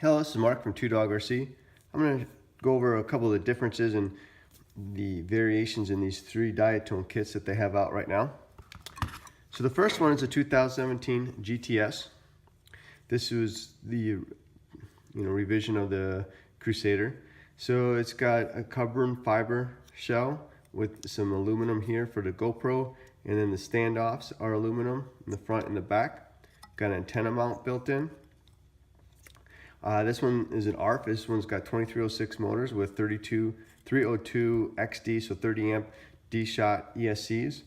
Hello, this is Mark from 2DogRC. I'm going to go over a couple of the differences and the variations in these three Diatone kits that they have out right now. So the first one is a 2017 GTS. This was the revision of the Crusader. So it's got a carbon fiber shell with some aluminum here for the GoPro, and then the standoffs are aluminum in the front and the back. Got an antenna mount built in. This one is an ARF. This one's got 2306 motors with 302 XD, so 30 amp D-Shot ESCs,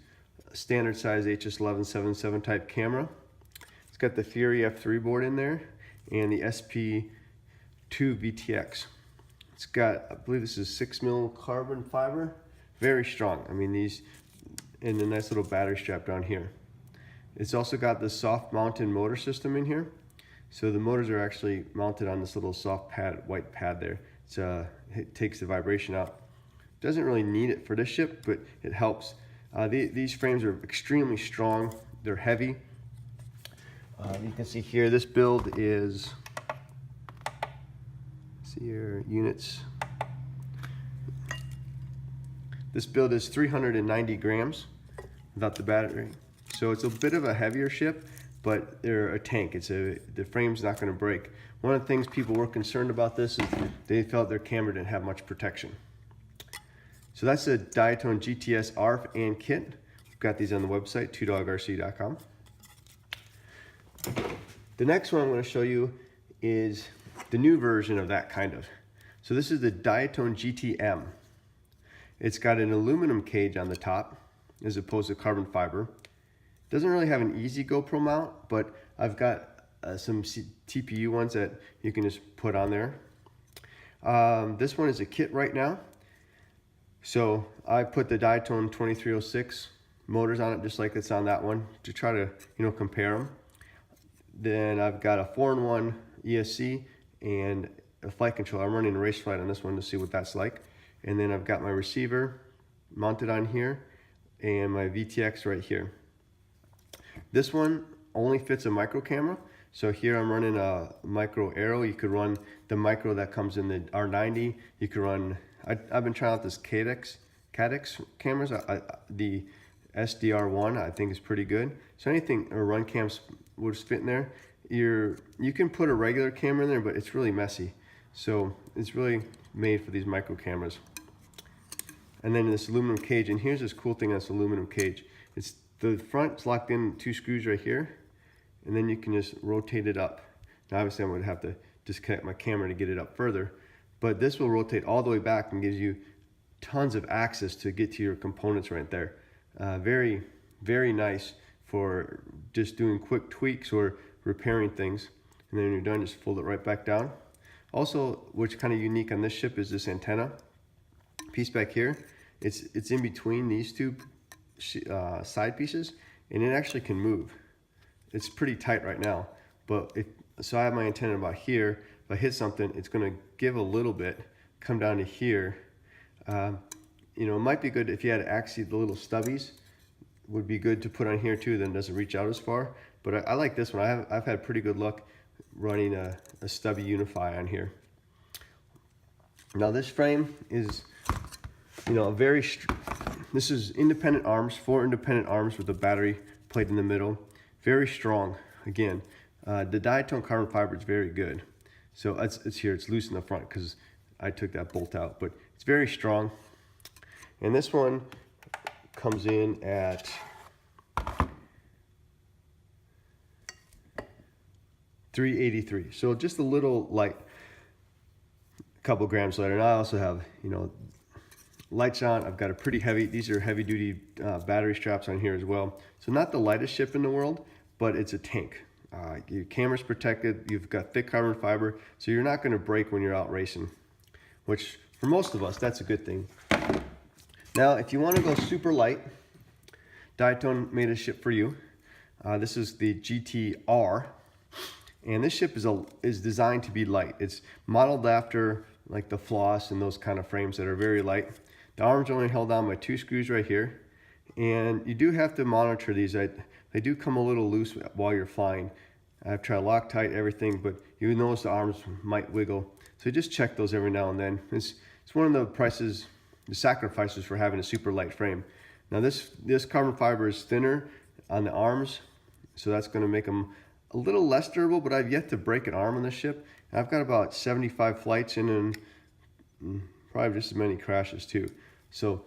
standard size HS1177 type camera. It's got the Fury F3 board in there and the SP2 VTX. It's got, I believe this is 6mm carbon fiber, very strong. I mean, these, and a nice little battery strap down here. It's also got the soft mounted motor system in here. So the motors are actually mounted on this little soft pad, white pad there. It takes the vibration out. Doesn't really need it for this ship, but it helps. These frames are extremely strong. They're heavy. You can see here, this build is, see your units. This build is 390 grams without the battery. So it's a bit of a heavier ship, but they're a tank. The frame's not going to break. One of the things people were concerned about this is they felt their camera didn't have much protection. So that's a Diatone GTS ARF and kit. We've got these on the website, 2dogrc.com. The next one I'm going to show you is the new version of that kind of. So this is the Diatone GTM. It's got an aluminum cage on the top as opposed to carbon fiber. Doesn't really have an easy GoPro mount, but I've got some TPU ones that you can just put on there. This one is a kit right now. So I put the Diatone 2306 motors on it just like it's on that one to try to compare them. Then I've got a 4-in-1 ESC and a flight controller. I'm running a race flight on this one to see what that's like. And then I've got my receiver mounted on here and my VTX right here. This one only fits a micro camera. So here I'm running a micro arrow. You could run the micro that comes in the R90. You could run, I've been trying out this Cadex cameras. The SDR1 I think is pretty good. So anything or run cams will just fit in there. You can put a regular camera in there, but it's really messy. So it's really made for these micro cameras. And then this aluminum cage, and here's this cool thing on this aluminum cage. The front's locked in 2 screws right here, and then you can just rotate it up. Now obviously I'm going to have to disconnect my camera to get it up further, but this will rotate all the way back and gives you tons of access to get to your components right there. Very, very nice for just doing quick tweaks or repairing things. And then when you're done, just fold it right back down. Also, what's kind of unique on this ship is this antenna piece back here. It's in between these two side pieces, and it actually can move. It's pretty tight right now, but so I have my antenna about here. If I hit something, it's going to give a little bit, come down to here. It might be good if you had actually the little stubbies, would be good to put on here too, then it doesn't reach out as far. But I like this one. I've had pretty good luck running a stubby Unify on here. Now this frame is this is independent arms, 4 independent arms with a battery plate in the middle. Very strong. Again, the Diatone carbon fiber is very good. So it's here, it's loose in the front because I took that bolt out, but it's very strong. And this one comes in at $383. So just a little light, a couple grams lighter. And I also have, lights on. I've got a pretty heavy, these are heavy duty battery straps on here as well. So not the lightest ship in the world, but it's a tank. Your camera's protected, you've got thick carbon fiber, so you're not gonna break when you're out racing, which for most of us, that's a good thing. Now, if you wanna go super light, Diatone made a ship for you. This is the GTR, and this ship is designed to be light. It's modeled after like the Floss and those kind of frames that are very light. The arms are only held down by 2 screws right here, and you do have to monitor these. They do come a little loose while you're flying. I've tried Loctite, everything, but you notice the arms might wiggle. So just check those every now and then. It's one of the sacrifices for having a super light frame. Now this carbon fiber is thinner on the arms, so that's going to make them a little less durable, but I've yet to break an arm on this ship. And I've got about 75 flights in and probably just as many crashes too. So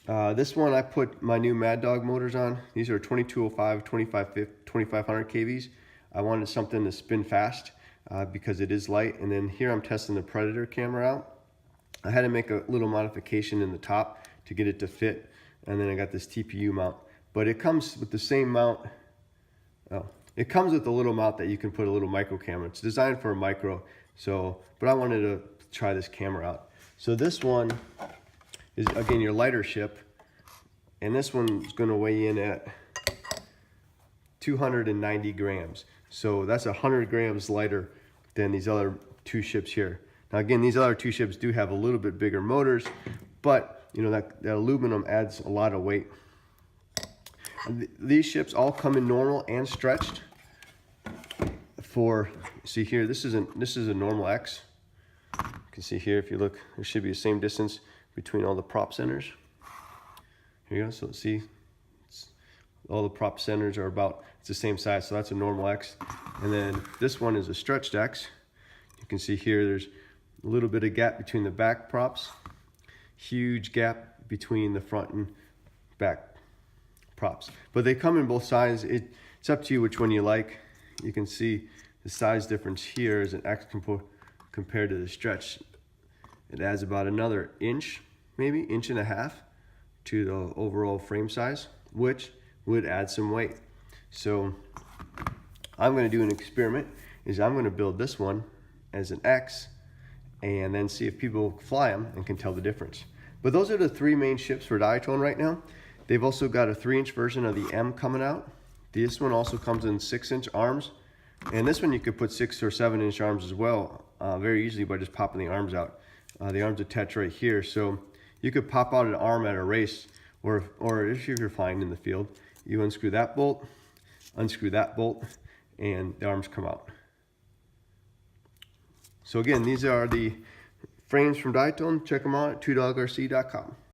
this one I put my new Mad Dog motors on. These are 2205, 2500 kVs. I wanted something to spin fast because it is light. And then here I'm testing the Predator camera out. I had to make a little modification in the top to get it to fit. And then I got this TPU mount. But it comes with the same mount. Oh, it comes with a little mount that you can put a little micro camera. It's designed for a micro. So, but I wanted to try this camera out. So this one is, again, your lighter ship. And this one's going to weigh in at 290 grams. So that's 100 grams lighter than these other two ships here. Now again, these other two ships do have a little bit bigger motors, but you know that aluminum adds a lot of weight. These ships all come in normal and stretched. See here, this is a normal X. You can see here, if you look, there should be the same distance between all the prop centers. Here you go. So see, all the prop centers are it's the same size, so that's a normal X. And then this one is a stretched X. You can see here there's a little bit of gap between the back props, huge gap between the front and back props. But they come in both sizes. It's up to you which one you like. You can see the size difference here is an X compared to the stretch. It adds about another inch, maybe inch and a half to the overall frame size, which would add some weight. So I'm going to do an experiment. I'm going to build this one as an X and then see if people fly them and can tell the difference. But those are the three main ships for Diatone right now. They've also got a 3-inch version of the M coming out. This one also comes in 6-inch arms, and this one you could put 6 or 7-inch arms as well, very easily by just popping the arms out. The arms attach right here, so you could pop out an arm at a race, or if you're flying in the field, you unscrew that bolt, and the arms come out. So again, these are the frames from Diatone. Check them out at 2dogrc.com.